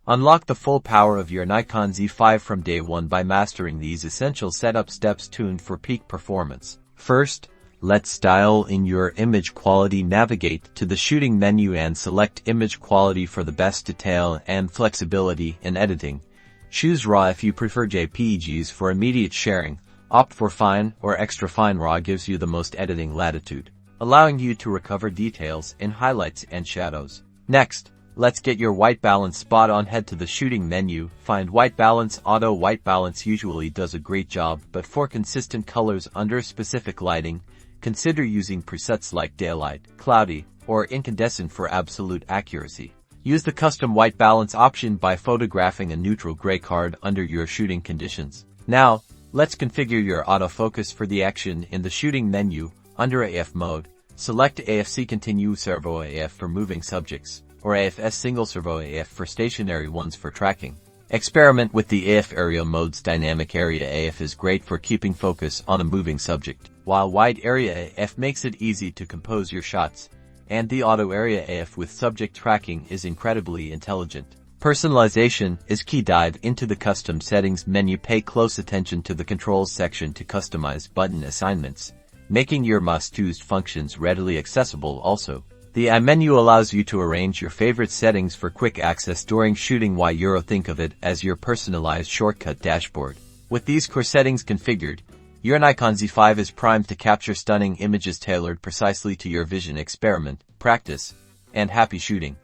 Unlock the full power of your Nikon Z5 from day one by mastering these essential setup steps tuned for peak performance. First, let's dial in your image quality. Navigate to the shooting menu and select image quality for the best detail and flexibility in editing. Choose RAW if you prefer JPEGs for immediate sharing. Opt for fine or extra fine. RAW gives you the most editing latitude, allowing you to recover details in highlights and shadows. Next, let's get your white balance spot on. Head to the shooting menu, find white balance. Auto white balance usually does a great job, but for consistent colors under specific lighting, consider using presets like daylight, cloudy, or incandescent for absolute accuracy. Use the custom white balance option by photographing a neutral gray card under your shooting conditions. Now, let's configure your autofocus for the action. In the shooting menu, under AF mode, select AFC Continue Servo AF for moving subjects, or AFS Single Servo AF for stationary ones for tracking. Experiment with the AF area modes. Dynamic area AF is great for keeping focus on a moving subject, while wide area AF makes it easy to compose your shots, and the auto area AF with subject tracking is incredibly intelligent. Personalization is key. Dive into the custom settings menu. Pay close attention to the controls section to customize button assignments, making your must-use functions readily accessible. Also, the I menu allows you to arrange your favorite settings for quick access during shooting. Think of it as your personalized shortcut dashboard. With these core settings configured, your Nikon Z5 is primed to capture stunning images tailored precisely to your vision. Experiment, practice, and happy shooting.